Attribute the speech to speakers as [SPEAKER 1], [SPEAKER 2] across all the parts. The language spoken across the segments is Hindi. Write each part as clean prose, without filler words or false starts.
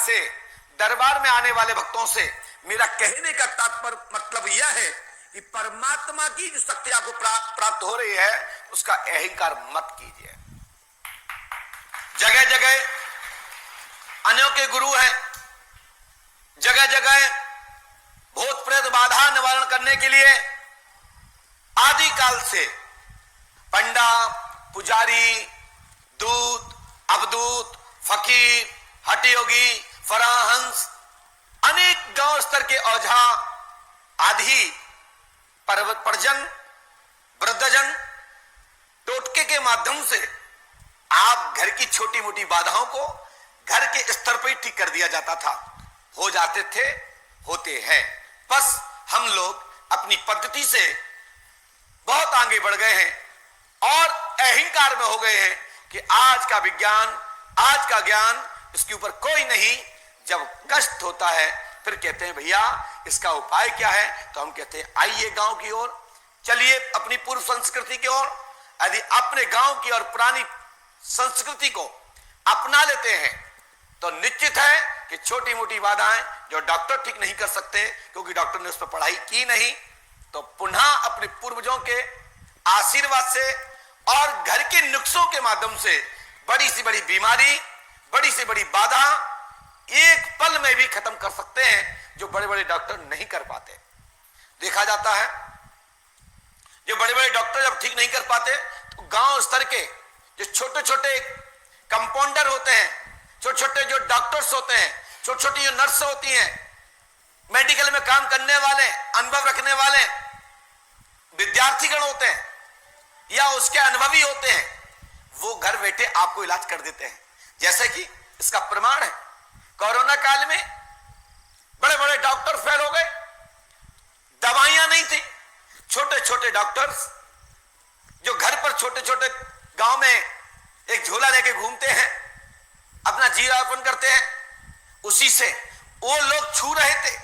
[SPEAKER 1] से दरबार में आने वाले भक्तों से मेरा कहने का तात्पर्य मतलब यह है कि परमात्मा की जो शक्ति आपको प्राप्त हो रही है उसका अहंकार मत कीजिए। जगह जगह अनोखे गुरु हैं, जगह जगह भूत प्रेत बाधा निवारण करने के लिए आदि काल से पंडा, पुजारी, दूत, अवधूत, फकीर, हठयोगी, फराहंस, अनेक गांव स्तर के औझा आदि परजन, वृद्धजन, टोटके के माध्यम से आप घर की छोटी मोटी बाधाओं को घर के स्तर पर ही ठीक कर दिया जाता था। हो जाते थे, होते हैं। बस हम लोग अपनी पद्धति से बहुत आगे बढ़ गए हैं और अहंकार में हो गए हैं कि आज का विज्ञान, आज का ज्ञान, इसके ऊपर कोई नहीं। जब कष्ट होता है फिर कहते हैं भैया इसका उपाय क्या है, तो हम कहते हैं आइए गांव की ओर, चलिए अपनी पूर्व संस्कृति की ओर। यदि अपने गांव की और पुरानी संस्कृति को अपना लेते हैं तो निश्चित है कि छोटी मोटी बाधाएं जो डॉक्टर ठीक नहीं कर सकते क्योंकि डॉक्टर ने उस पर पढ़ाई की नहीं, तो पुनः अपने पूर्वजों के आशीर्वाद से और घर के नुस्खों के माध्यम से बड़ी से बड़ी बीमारी, बड़ी से बड़ी बाधा एक पल में भी खत्म कर सकते हैं, जो बड़े बड़े डॉक्टर नहीं कर पाते। देखा जाता है जो बड़े बड़े डॉक्टर जब ठीक नहीं कर पाते तो गांव स्तर के जो छोटे छोटे कंपाउंडर होते हैं, छोटे छोटे जो डॉक्टर्स होते हैं, छोटी छोटी जो नर्स होती हैं, मेडिकल में काम करने वाले, अनुभव रखने वाले विद्यार्थीगण होते हैं या उसके अनुभवी होते हैं, वो घर बैठे आपको इलाज कर देते हैं। जैसे कि इसका प्रमाण है, कोरोना काल में बड़े बड़े डॉक्टर फेल हो गए, दवाइयां नहीं थी। छोटे छोटे डॉक्टर्स जो घर पर छोटे छोटे गांव में एक झोला लेके घूमते हैं, अपना जीवयापन करते हैं, उसी से वो लोग छू रहे थे,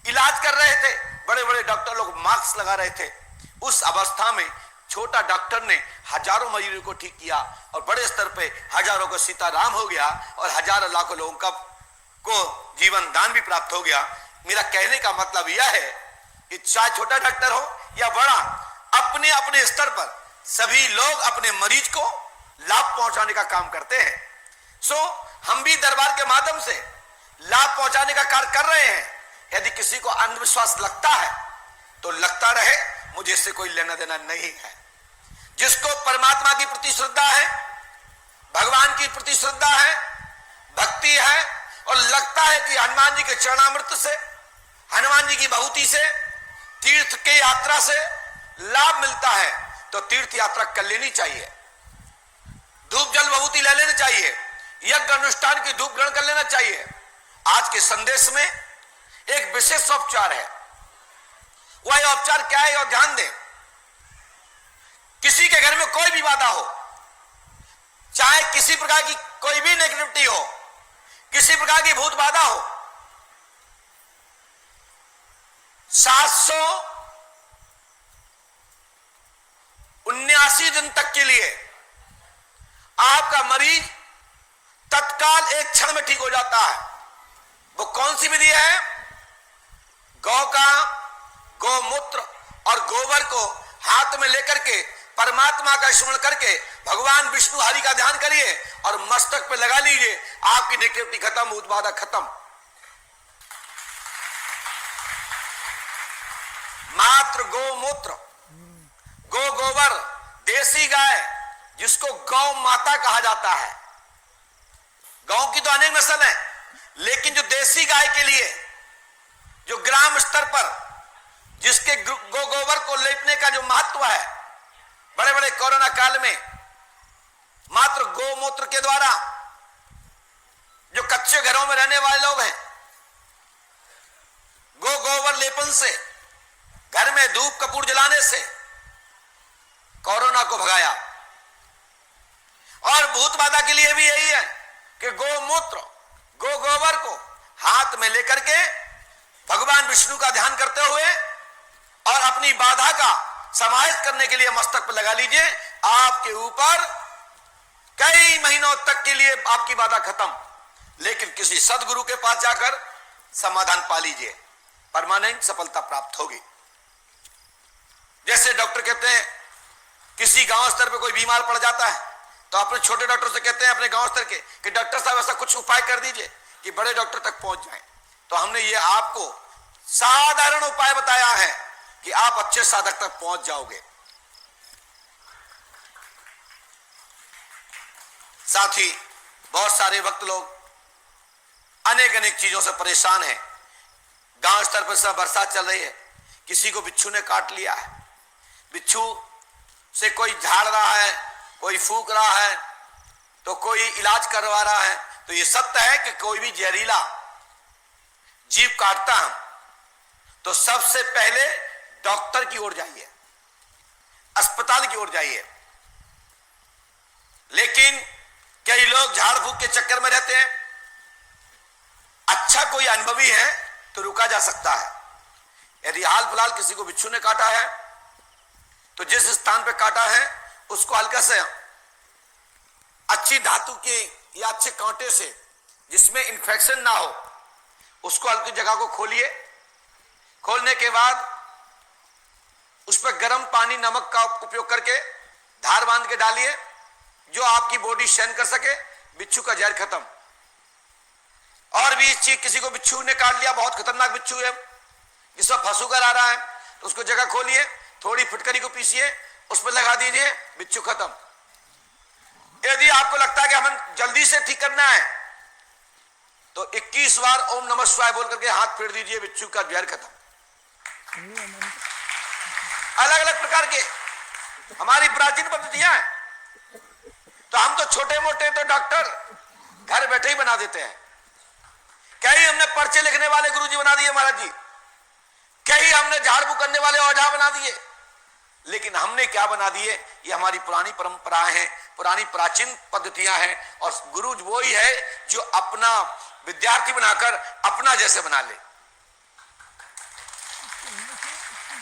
[SPEAKER 1] इलाज कर रहे थे। बड़े बड़े डॉक्टर लोग मास्क लगा रहे थे। उस अवस्था में छोटा डॉक्टर ने हजारों मरीजों को ठीक किया और बड़े स्तर पे हजारों को सीताराम हो गया और हजारों लाखों लोगों को जीवन दान भी प्राप्त हो गया। मेरा कहने का मतलब यह है कि चाहे छोटा डॉक्टर हो या बड़ा, अपने अपने स्तर पर सभी लोग अपने मरीज को लाभ पहुंचाने का काम करते हैं। सो हम भी दरबार के माध्यम से लाभ पहुंचाने का कार्य कर रहे हैं। यदि किसी को अंधविश्वास लगता है तो लगता रहे, मुझे इससे कोई लेना देना नहीं है। जिसको परमात्मा की प्रति श्रद्धा है, भगवान की प्रति श्रद्धा है, भक्ति है और लगता है कि हनुमान जी के चरणामृत से, हनुमान जी की भभूति से, तीर्थ के यात्रा से लाभ मिलता है तो तीर्थ यात्रा कर लेनी चाहिए, धूप जल भभूति ले लेनी चाहिए, यज्ञ अनुष्ठान की धूप ग्रहण कर लेना चाहिए। आज के संदेश में एक विशेष उपचार है। वह उपचार क्या है और ध्यान दें। किसी के घर में कोई भी बाधा हो, चाहे किसी प्रकार की कोई भी नेगेटिविटी हो, किसी प्रकार की भूत बाधा हो, 779 दिन तक के लिए आपका मरीज तत्काल एक क्षण में ठीक हो जाता है। वो कौन सी विधि है? गौ का गौमूत्र और गोबर को हाथ में लेकर के परमात्मा का स्मरण करके भगवान विष्णु हरि का ध्यान करिए और मस्तक पे लगा लीजिए, आपकी नेगेटिविटी खत्म, भूत बाधा खत्म। मात्र गौमूत्र, गो गोबर, देसी गाय जिसको गौ माता कहा जाता है। गौ की तो अनेक नस्ल है, लेकिन जो देसी गाय के लिए जो ग्राम स्तर पर जिसके गो गोबर को लेपने का जो महत्व है, बड़े बड़े कोरोना काल में मात्र गोमूत्र के द्वारा जो कच्चे घरों में रहने वाले लोग हैं, गो गोबर लेपन से, घर में धूप कपूर जलाने से कोरोना को भगाया। और भूत बाधा के लिए भी यही है कि गोमूत्र, गो गोबर को हाथ में लेकर के भगवान विष्णु का ध्यान करते हुए और अपनी बाधा का समाहित करने के लिए मस्तक पर लगा लीजिए। आपके ऊपर कई महीनों तक के लिए आपकी बाधा खत्म। लेकिन किसी सदगुरु के पास जाकर समाधान पा लीजिए, परमानेंट सफलता प्राप्त होगी। जैसे डॉक्टर कहते हैं किसी गांव स्तर पे कोई बीमार पड़ जाता है तो अपने छोटे डॉक्टर से कहते हैं अपने गांव स्तर के कि डॉक्टर साहब ऐसा कुछ उपाय कर दीजिए कि बड़े डॉक्टर तक पहुंच जाएं। तो हमने ये आपको साधारण उपाय बताया है कि आप अच्छे साधक तक पहुंच जाओगे। साथ ही बहुत सारे भक्त लोग अनेक अनेक चीजों से परेशान हैं। गांव स्तर पर सब बरसात चल रही है, किसी को बिच्छू ने काट लिया है, बिच्छू से कोई झाड़ रहा है, कोई फूंक रहा है, तो कोई इलाज करवा रहा है। तो ये सत्य है कि कोई भी जहरीला जीव काटता है तो सबसे पहले डॉक्टर की ओर जाइए, अस्पताल की ओर जाइए। लेकिन कई लोग झाड़ फूंक के चक्कर में रहते हैं। अच्छा कोई अनुभवी है तो रुका जा सकता है। यदि हाल फिलहाल किसी को बिच्छू ने काटा है तो जिस स्थान पे काटा है उसको हल्का से अच्छी धातु के या अच्छे कांटे से जिसमें इंफेक्शन ना हो उसको हल्की जगह को खोलिए। खोलने के बाद उस पर गर्म पानी नमक का उपयोग करके धार बांध के डालिए जो आपकी बॉडी सहन कर सके, बिच्छू का जहर खत्म। और भी चीज किसी को बिच्छू ने काट लिया, बहुत खतरनाक बिच्छू है जिसमें फंसूकर आ रहा है, तो उसको जगह खोलिए, थोड़ी फिटकरी को पीसिए, उस पर लगा दीजिए, बिच्छू खत्म। यदि आपको लगता है कि हमें जल्दी से ठीक करना है तो 21 बार ओम नमः शिवाय बोल करके हाथ फेर दीजिए, बिच्छू का जहर खत्म। अलग अलग प्रकार के हमारी प्राचीन पद्धतियां हैं। तो हम तो छोटे मोटे तो डॉक्टर घर बैठे ही बना देते हैं। कई हमने पर्चे लिखने वाले गुरुजी बना दिए महाराज जी, कई हमने झाड़ फूंक करने वाले औजार बना दिए। लेकिन हमने क्या बना दिए? ये हमारी पुरानी परंपराएं हैं, पुरानी प्राचीन पद्धतियां हैं। और गुरु वो ही है जो अपना विद्यार्थी बनाकर अपना जैसे बना ले।